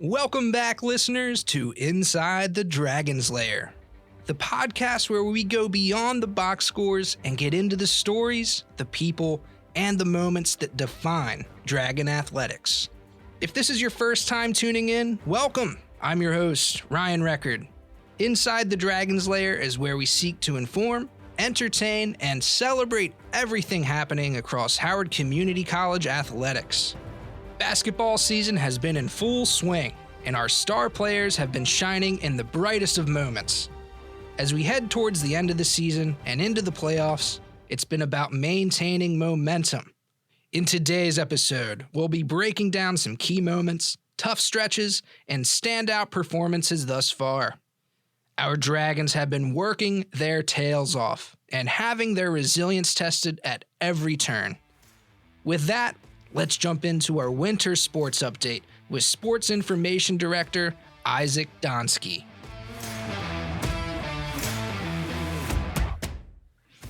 Welcome back, listeners, to Inside the Dragon's Lair, the podcast where we go beyond the box scores and get into the stories, the people, and the moments that define Dragon Athletics. If this is your first time tuning in, welcome. I'm your host, Ryan Record. Inside the Dragon's Lair is where we seek to inform, entertain, and celebrate everything happening across Howard Community College athletics. Basketball season has been in full swing, and our star players have been shining in the brightest of moments. As we head towards the end of the season and into the playoffs, it's been about maintaining momentum. In today's episode, we'll be breaking down some key moments, tough stretches, and standout performances thus far. Our Dragons have been working their tails off and having their resilience tested at every turn. With that, let's jump into our winter sports update with Sports Information Director Isaac Donsky.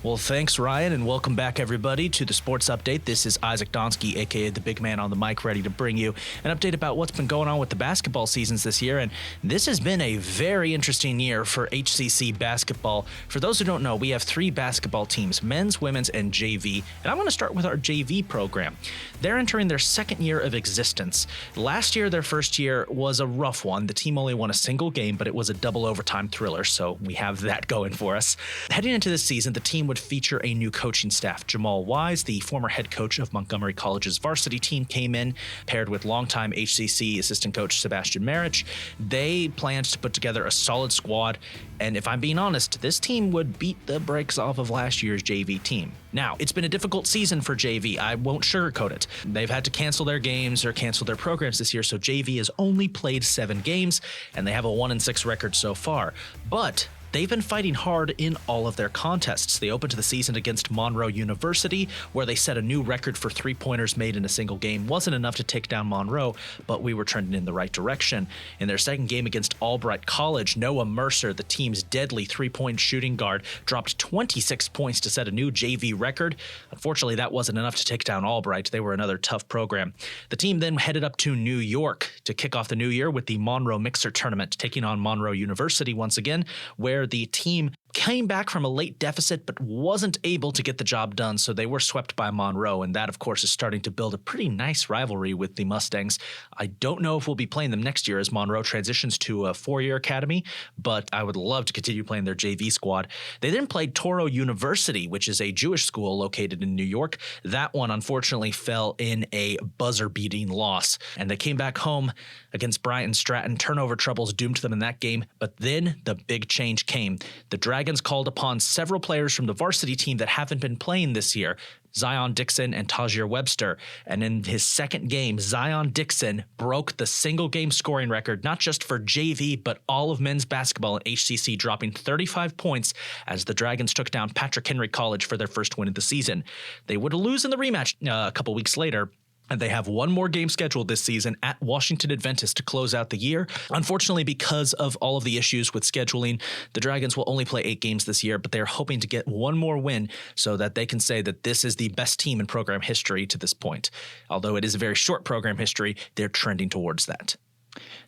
Well, thanks, Ryan, and welcome back, everybody, to the Sports Update. This is Isaac Donsky, a.k.a. the big man on the mic, ready to bring you an update about what's been going on with the basketball seasons this year. And this has been a very interesting year for HCC basketball. For those who don't know, we have three basketball teams, men's, women's, and JV. And I'm going to start with our JV program. They're entering their second year of existence. Last year, their first year was a rough one. The team only won a single game, but it was a double overtime thriller, so we have that going for us. Heading into this season, the team would feature a new coaching staff. Jamal Wise, the former head coach of Montgomery College's varsity team, came in, paired with longtime HCC assistant coach Sebastian Marich. They planned to put together a solid squad, and if I'm being honest, this team would beat the brakes off of last year's JV team. Now, it's been a difficult season for JV. I won't sugarcoat it. They've had to cancel their games or cancel their programs this year, so JV has only played 7 games, and they have a 1-6 record so far. But they've been fighting hard in all of their contests. They opened the season against Monroe University, where they set a new record for three-pointers made in a single game. Wasn't enough to take down Monroe, but we were trending in the right direction. In their second game against Albright College, Noah Mercer, the team's deadly three-point shooting guard, dropped 26 points to set a new JV record. Unfortunately, that wasn't enough to take down Albright. They were another tough program. The team then headed up to New York to kick off the new year with the Monroe Mixer Tournament, taking on Monroe University once again, where the team came back from a late deficit but wasn't able to get the job done, so they were swept by Monroe, and that, of course, is starting to build a pretty nice rivalry with the Mustangs. I don't know if we'll be playing them next year as Monroe transitions to a 4-year academy, but I would love to continue playing their JV squad. They then played Touro University, which is a Jewish school located in New York. That one, unfortunately, fell in a buzzer-beating loss, and they came back home against Bryant Stratton. Turnover troubles doomed them in that game, but then the big change came. The Dragons called upon several players from the varsity team that haven't been playing this year, Zion Dixon and Tajir Webster. And in his second game, Zion Dixon broke the single game scoring record, not just for JV, but all of men's basketball at HCC, dropping 35 points as the Dragons took down Patrick Henry College for their first win of the season. They would lose in the rematch a couple weeks later, and they have one more game scheduled this season at Washington Adventist to close out the year. Unfortunately, because of all of the issues with scheduling, the Dragons will only play 8 games this year, but they're hoping to get one more win so that they can say that this is the best team in program history to this point. Although it is a very short program history, they're trending towards that.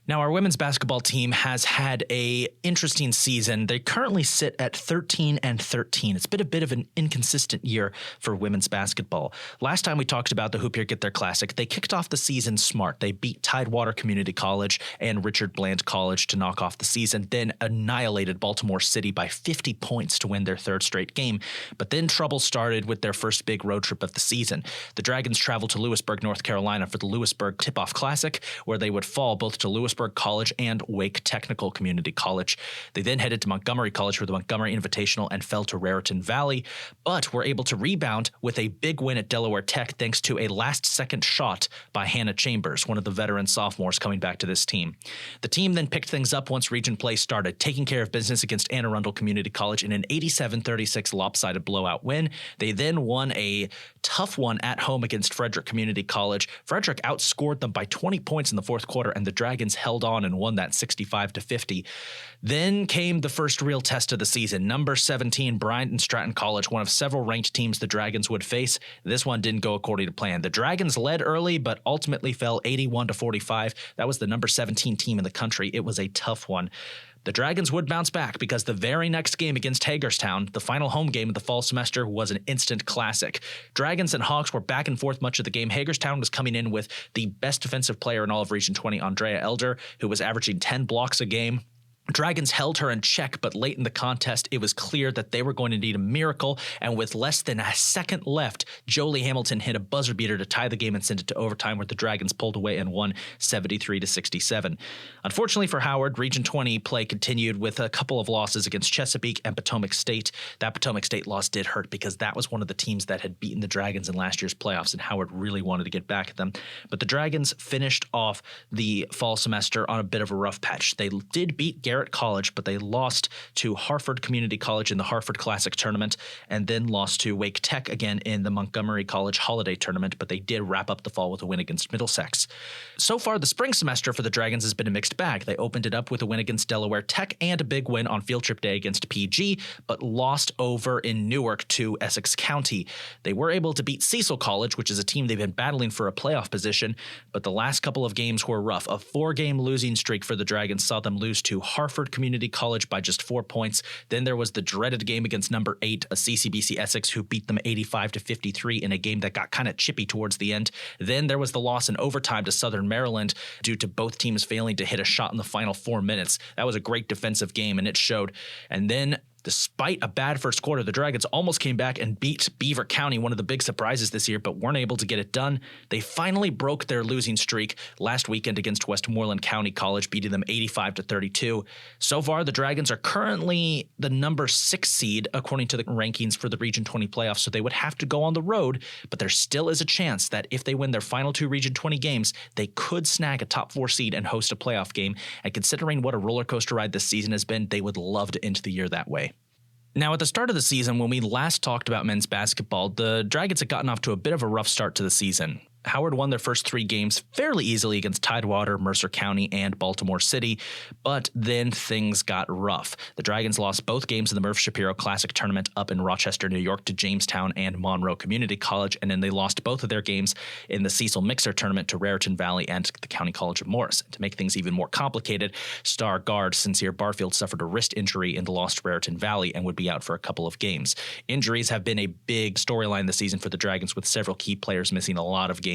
Now, our women's basketball team has had an interesting season. They currently sit at 13-13. It's been a bit of an inconsistent year for women's basketball. Last time we talked about the Hoop Year Get There Classic, they kicked off the season smart. They beat Tidewater Community College and Richard Bland College to knock off the season, then annihilated Baltimore City by 50 points to win their third straight game. But then trouble started with their first big road trip of the season. The Dragons traveled to Lewisburg, North Carolina for the Lewisburg Tip-Off Classic, where they would fall both to Lewisburg College and Wake Technical Community College. They then headed to Montgomery College for the Montgomery Invitational and fell to Raritan Valley, but were able to rebound with a big win at Delaware Tech thanks to a last-second shot by Hannah Chambers, one of the veteran sophomores coming back to this team. The team then picked things up once region play started, taking care of business against Anne Arundel Community College in an 87-36 lopsided blowout win. They then won a tough one at home against Frederick Community College. Frederick outscored them by 20 points in the fourth quarter, and the Dragons held on and won that 65-50. Then came the first real test of the season. Number 17, Bryant and Stratton College, one of several ranked teams the Dragons would face. This one didn't go according to plan. The Dragons led early, but ultimately fell 81-45. That was the number 17 team in the country. It was a tough one. The Dragons would bounce back because the very next game against Hagerstown, the final home game of the fall semester, was an instant classic. Dragons and Hawks were back and forth much of the game. Hagerstown was coming in with the best defensive player in all of Region 20, Andrea Elder, who was averaging 10 blocks a game. Dragons held her in check, but late in the contest, it was clear that they were going to need a miracle, and with less than a second left, Jolie Hamilton hit a buzzer beater to tie the game and send it to overtime, where the Dragons pulled away and won 73-67. Unfortunately for Howard, Region 20 play continued with a couple of losses against Chesapeake and Potomac State. That Potomac State loss did hurt because that was one of the teams that had beaten the Dragons in last year's playoffs, and Howard really wanted to get back at them. But the Dragons finished off the fall semester on a bit of a rough patch. They did beat Garrett College, but they lost to Harford Community College in the Harford Classic Tournament, and then lost to Wake Tech again in the Montgomery College Holiday Tournament, but they did wrap up the fall with a win against Middlesex. So far, the spring semester for the Dragons has been a mixed bag. They opened it up with a win against Delaware Tech and a big win on field trip day against PG, but lost over in Newark to Essex County. They were able to beat Cecil College, which is a team they've been battling for a playoff position, but the last couple of games were rough. A 4-game losing streak for the Dragons saw them lose to Harford Community College by just 4 points. Then there was the dreaded game against number 8, a CCBC Essex, who beat them 85-53 in a game that got kind of chippy towards the end. Then there was the loss in overtime to Southern Maryland due to both teams failing to hit a shot in the final 4 minutes. That was a great defensive game, and it showed. And then, despite a bad first quarter, the Dragons almost came back and beat Beaver County, one of the big surprises this year, but weren't able to get it done. They finally broke their losing streak last weekend against Westmoreland County College, beating them 85-32. So far, the Dragons are currently the number 6 seed, according to the rankings for the Region 20 playoffs, so they would have to go on the road, but there still is a chance that if they win their final 2 Region 20 games, they could snag a top 4 seed and host a playoff game. And considering what a roller coaster ride this season has been, they would love to end the year that way. Now, at the start of the season, when we last talked about men's basketball, the Dragons had gotten off to a bit of a rough start to the season. Howard won their first 3 games fairly easily against Tidewater, Mercer County, and Baltimore City, but then things got rough. The Dragons lost both games in the Murph Shapiro Classic Tournament up in Rochester, New York to Jamestown and Monroe Community College, and then they lost both of their games in the Cecil Mixer Tournament to Raritan Valley and the County College of Morris. To make things even more complicated, star guard Sincere Barfield suffered a wrist injury in the lost Raritan Valley and would be out for a couple of games. Injuries have been a big storyline this season for the Dragons, with several key players missing a lot of games.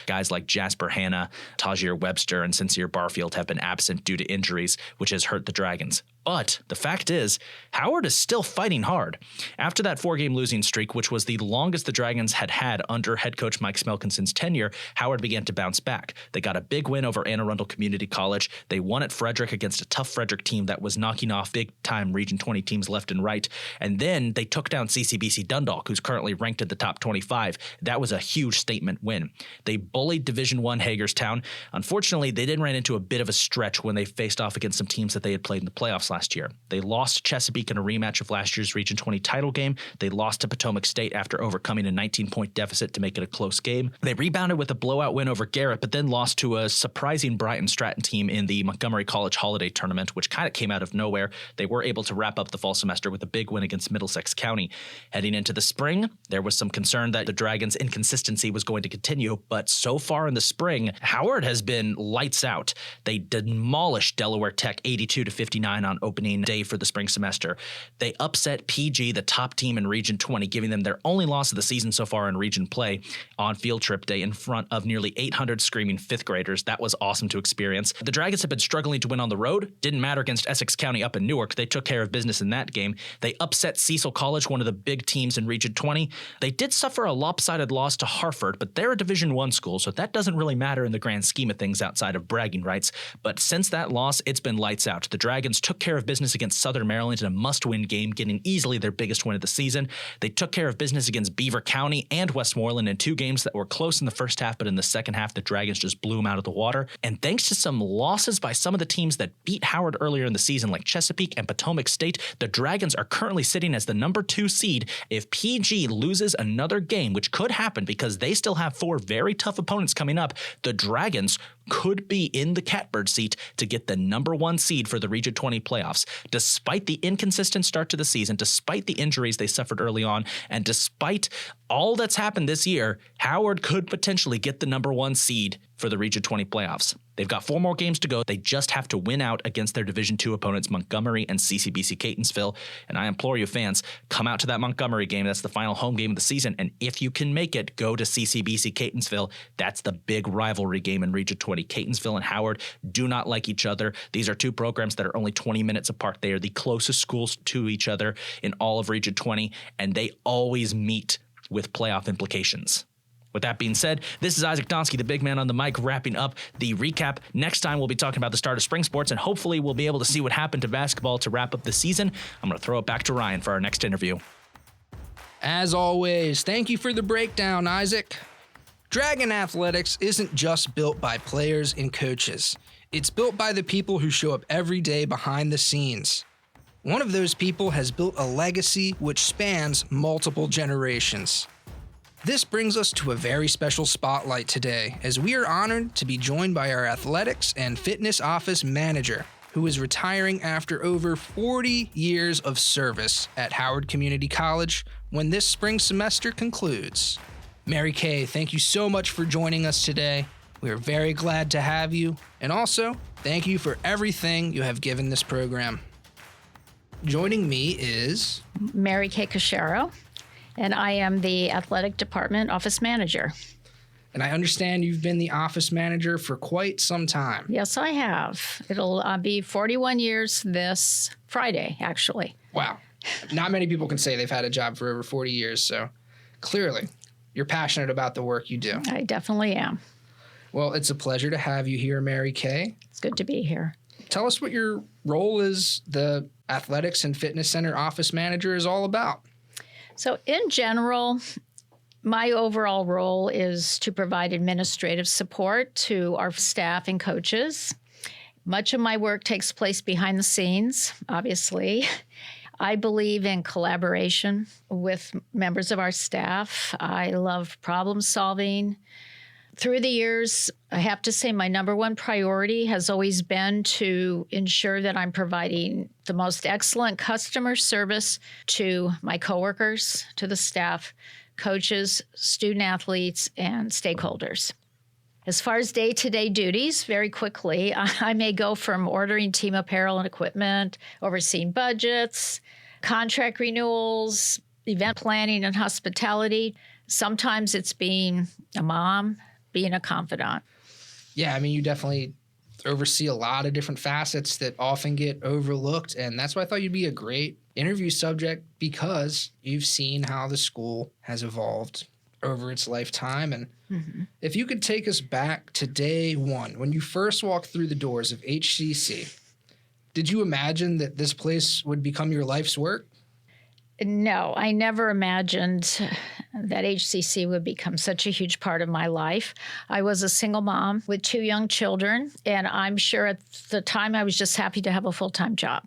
Guys like Jasper Hanna, Tajir Webster, and Sincere Barfield have been absent due to injuries, which has hurt the Dragons. But the fact is, Howard is still fighting hard. After that 4-game losing streak, which was the longest the Dragons had had under head coach Mike Smelkinson's tenure, Howard began to bounce back. They got a big win over Anne Arundel Community College. They won at Frederick against a tough Frederick team that was knocking off big-time Region 20 teams left and right. And then they took down CCBC Dundalk, who's currently ranked in the top 25. That was a huge statement win. They bullied Division I Hagerstown. Unfortunately, they did run into a bit of a stretch when they faced off against some teams that they had played in the playoffs last year. They lost to Chesapeake in a rematch of last year's Region 20 title game. They lost to Potomac State after overcoming a 19-point deficit to make it a close game. They rebounded with a blowout win over Garrett, but then lost to a surprising Brighton Stratton team in the Montgomery College Holiday Tournament, which kind of came out of nowhere. They were able to wrap up the fall semester with a big win against Middlesex County. Heading into the spring, there was some concern that the Dragons' inconsistency was going to continue, but so far in the spring, Howard has been lights out. They demolished Delaware Tech 82-59 on opening day for the spring semester. They upset PG, the top team in Region 20, giving them their only loss of the season so far in region play on field trip day in front of nearly 800 screaming 5th graders. That was awesome to experience. The Dragons have been struggling to win on the road. Didn't matter against Essex County up in Newark. They took care of business in that game. They upset Cecil College, one of the big teams in Region 20. They did suffer a lopsided loss to Harford, but they're a Division I school, so that doesn't really matter in the grand scheme of things outside of bragging rights. But since that loss, it's been lights out. The Dragons took care care of business against Southern Maryland in a must-win game, getting easily their biggest win of the season. They took care of business against Beaver County and Westmoreland in 2 games that were close in the first half, but in the second half, the Dragons just blew them out of the water. And thanks to some losses by some of the teams that beat Howard earlier in the season, like Chesapeake and Potomac State, the Dragons are currently sitting as the number 2 seed. If PG loses another game, which could happen because they still have 4 very tough opponents coming up, the Dragons could be in the catbird seat to get the number 1 seed for the Region 20 playoffs. Despite the inconsistent start to the season, despite the injuries they suffered early on, and despite all that's happened this year, Howard could potentially get the number 1 seed for the Region 20 playoffs. They've got 4 more games to go. They just have to win out against their Division II opponents, Montgomery and CCBC Catonsville. And I implore you fans, come out to that Montgomery game. That's the final home game of the season. And if you can make it, go to CCBC Catonsville. That's the big rivalry game in Region 20. Catonsville and Howard do not like each other. These are 2 programs that are only 20 minutes apart. They are the closest schools to each other in all of Region 20, and they always meet with playoff implications. With that being said, this is Isaac Donsky, the big man on the mic, wrapping up the recap. Next time, we'll be talking about the start of spring sports, and hopefully we'll be able to see what happened to basketball to wrap up the season. I'm going to throw it back to Ryan for our next interview. As always, thank you for the breakdown, Isaac. Dragon Athletics isn't just built by players and coaches. It's built by the people who show up every day behind the scenes. One of those people has built a legacy which spans multiple generations. This brings us to a very special spotlight today, as we are honored to be joined by our athletics and fitness office manager, who is retiring after over 40 years of service at Howard Community College when this spring semester concludes. Mary Kay, thank you so much for joining us today. We are very glad to have you, and also thank you for everything you have given this program. Joining me is Mary Kay Casciaro, and I am the athletic department office manager. And I understand you've been the office manager for quite some time. Yes, I have. It'll be 41 years this Friday, actually. Wow. Not many people can say they've had a job for over 40 years, so clearly you're passionate about the work you do. I definitely am. Well, it's a pleasure to have you here, Mary Kay. It's good to be here. Tell us what your role as the Athletics and Fitness Center office manager is all about. So in general, my overall role is to provide administrative support to our staff and coaches. Much of my work takes place behind the scenes, obviously. I believe in collaboration with members of our staff. I love problem solving. Through the years, I have to say my number 1 priority has always been to ensure that I'm providing the most excellent customer service to my coworkers, to the staff, coaches, student athletes, and stakeholders. As far as day-to-day duties, very quickly, I may go from ordering team apparel and equipment, overseeing budgets, contract renewals, event planning and hospitality. Sometimes it's being a mom, being a confidant. Yeah, I mean, you definitely oversee a lot of different facets that often get overlooked, and that's why I thought you'd be a great interview subject, because you've seen how the school has evolved over its lifetime. And if you could take us back to day 1, when you first walked through the doors of HCC, did you imagine that this place would become your life's work? No, I never imagined that HCC would become such a huge part of my life. I was a single mom with 2 young children, and I'm sure at the time I was just happy to have a full-time job.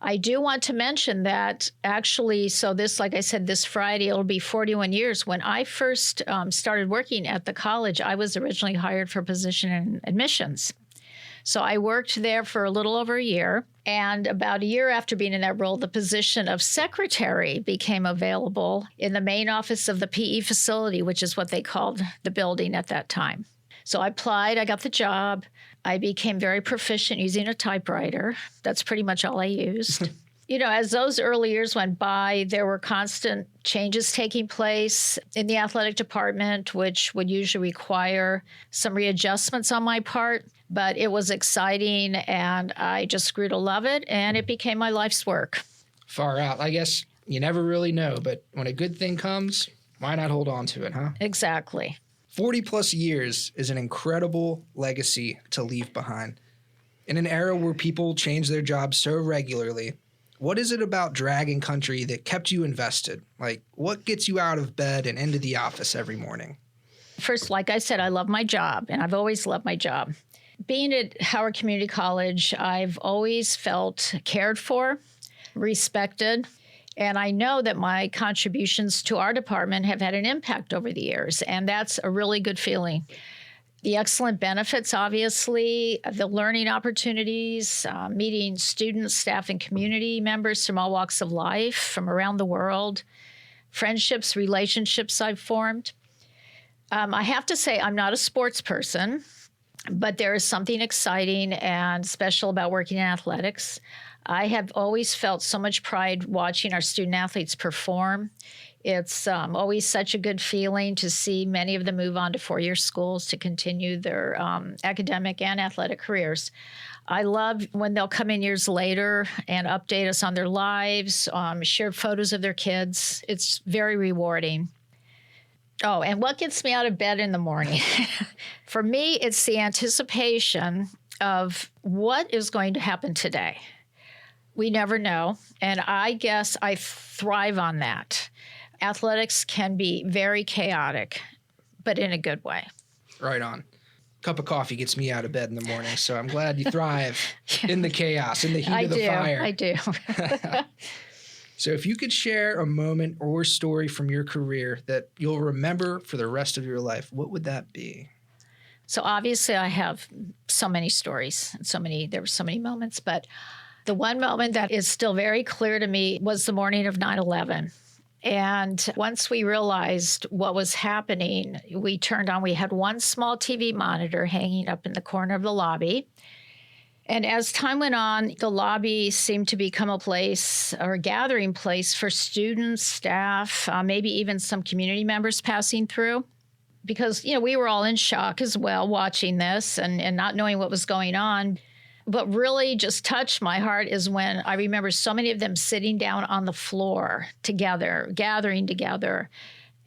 I do want to mention that actually, so this, like I said, this Friday, it'll be 41 years. When I first started working at the college, I was originally hired for a position in admissions. So I worked there for a little over a year. And about a year after being in that role, the position of secretary became available in the main office of the PE facility, which is what they called the building at that time. So I applied, I got the job. I became very proficient using a typewriter. That's pretty much all I used. You know, as those early years went by, there were constant changes taking place in the athletic department, which would usually require some readjustments on my part. But it was exciting, and I just grew to love it, and it became my life's work. Far out. I guess you never really know, but when a good thing comes, why not hold on to it, huh? Exactly. 40 plus years is an incredible legacy to leave behind. In an era where people change their jobs so regularly, what is it about Dragon Country that kept you invested? Like, what gets you out of bed and into the office every morning? First, like I said, I love my job, and I've always loved my job. Being at Howard Community College, I've always felt cared for, respected, and I know that my contributions to our department have had an impact over the years, and that's a really good feeling. The excellent benefits, obviously, the learning opportunities, meeting students, staff, and community members from all walks of life, from around the world, friendships, relationships I've formed. I have to say, I'm not a sports person, but there is something exciting and special about working in athletics. I have always felt so much pride watching our student athletes perform. It's always such a good feeling to see many of them move on to four-year schools to continue their academic and athletic careers. I love when they'll come in years later and update us on their lives, share photos of their kids. It's very rewarding. Oh, and what gets me out of bed in the morning? For me, it's the anticipation of what is going to happen today. We never know, and I guess I thrive on that. Athletics can be very chaotic, but in a good way. Right on. Cup of coffee gets me out of bed in the morning, so I'm glad you thrive in the chaos, in the heat of the fire. I do. So if you could share a moment or story from your career that you'll remember for the rest of your life, what would that be? So obviously I have so many stories and there were so many moments, but the one moment that is still very clear to me was the morning of 9/11. And once we realized what was happening, we had one small TV monitor hanging up in the corner of the lobby. And as time went on, the lobby seemed to become a place or a gathering place for students, staff, maybe even some community members passing through. Because, we were all in shock as well watching this and not knowing what was going on. What really just touched my heart is when I remember so many of them sitting down on the floor together, gathering together.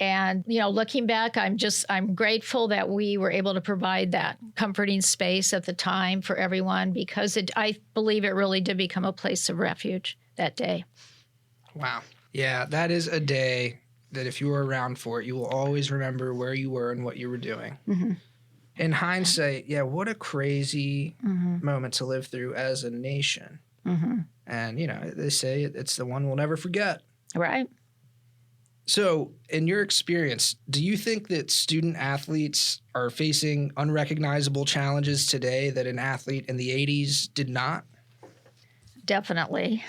And, looking back, I'm grateful that we were able to provide that comforting space at the time for everyone because I believe it really did become a place of refuge that day. Wow. Yeah, that is a day that if you were around for it, you will always remember where you were and what you were doing. Mm-hmm. In hindsight, yeah, what a crazy moment to live through as a nation. Mm-hmm. And, they say it's the one we'll never forget. Right. So, in your experience, do you think that student athletes are facing unrecognizable challenges today that an athlete in the 80s did not? Definitely.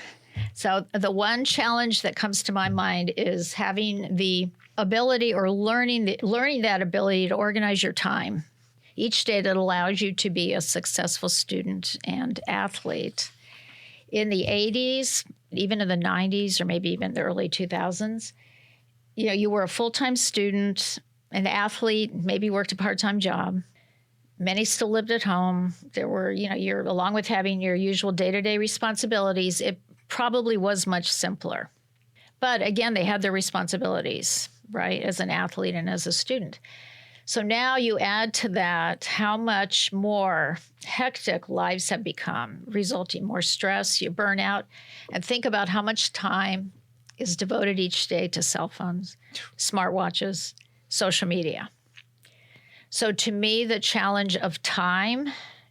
So, the one challenge that comes to my mind is having the ability or learning that ability to organize your time each day that allows you to be a successful student and athlete. In the 80s, even in the 90s, or maybe even the early 2000s, you were a full-time student, an athlete, maybe worked a part-time job. Many still lived at home. There were, along with having your usual day-to-day responsibilities, it probably was much simpler. But again, they had their responsibilities, right, as an athlete and as a student. So now you add to that how much more hectic lives have become, resulting more stress, you burn out, and think about how much time is devoted each day to cell phones, smartwatches, social media. So to me, the challenge of time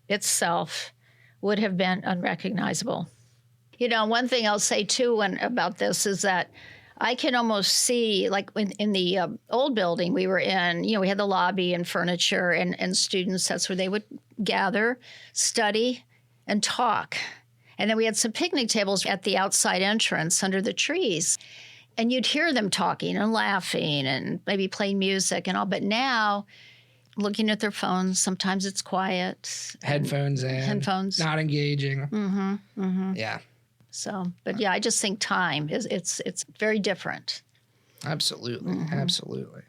itself would have been unrecognizable. One thing I'll say too about this is that I can almost see, like in the old building we were in, we had the lobby and furniture and students. That's where they would gather, study, and talk. And then we had some picnic tables at the outside entrance under the trees. And you'd hear them talking and laughing and maybe playing music and all. But now, looking at their phones, sometimes it's quiet. Headphones not engaging. Mm-hmm, mm-hmm. Yeah. So, but yeah, I just think time it's very different. Absolutely. Mm-hmm. Absolutely.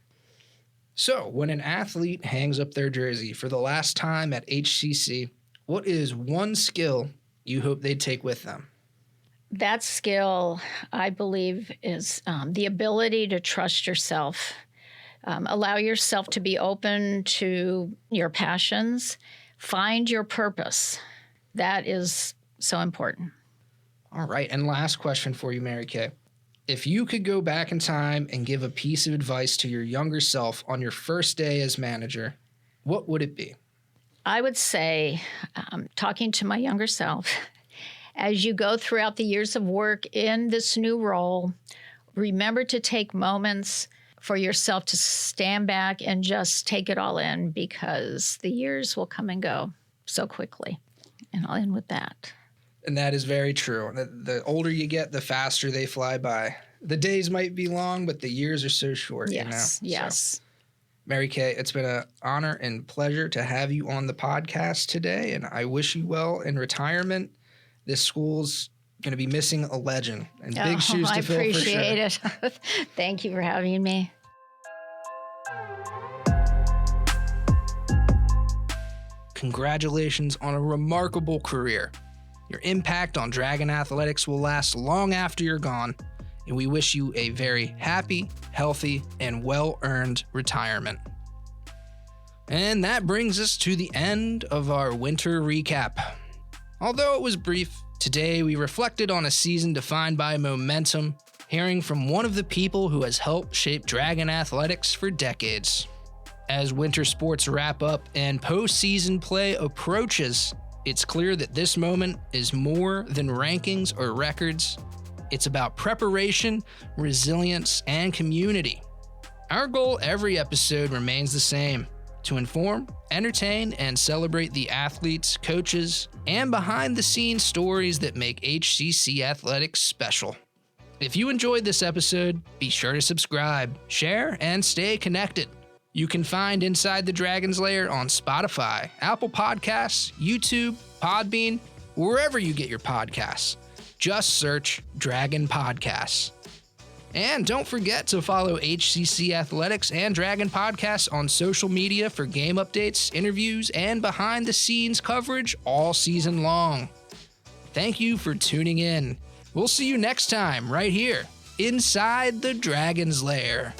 So when an athlete hangs up their jersey for the last time at HCC, what is one skill you hope they'd take with them? That skill, I believe, is the ability to trust yourself. Allow yourself to be open to your passions. Find your purpose. that is so important. All right. And last question for you, Mary Kay. If you could go back in time and give a piece of advice to your younger self on your first day as manager, what would it be? I would say, talking to my younger self, as you go throughout the years of work in this new role, remember to take moments for yourself to stand back and just take it all in, because the years will come and go so quickly. And I'll end with that. And that is very true. The older you get, the faster they fly by. The days might be long, but the years are so short. Yes, yes. So, Mary Kay, it's been an honor and pleasure to have you on the podcast today, and I wish you well in retirement. This school's going to be missing a legend, and big shoes to fill for sure. I appreciate it. Thank you for having me. Congratulations on a remarkable career. Your impact on Dragon Athletics will last long after you're gone, and we wish you a very happy, healthy, and well-earned retirement. And that brings us to the end of our winter recap. Although it was brief, today we reflected on a season defined by momentum, hearing from one of the people who has helped shape Dragon Athletics for decades. As winter sports wrap up and postseason play approaches, it's clear that this moment is more than rankings or records. It's about preparation, resilience, and community. Our goal every episode remains the same: to inform, entertain, and celebrate the athletes, coaches, and behind-the-scenes stories that make HCC Athletics special. If you enjoyed this episode, be sure to subscribe, share, and stay connected. You can find Inside the Dragon's Lair on Spotify, Apple Podcasts, YouTube, Podbean, wherever you get your podcasts. Just search Dragon Podcasts. And don't forget to follow HCC Athletics and Dragon Podcasts on social media for game updates, interviews, and behind-the-scenes coverage all season long. Thank you for tuning in. We'll see you next time right here, Inside the Dragon's Lair.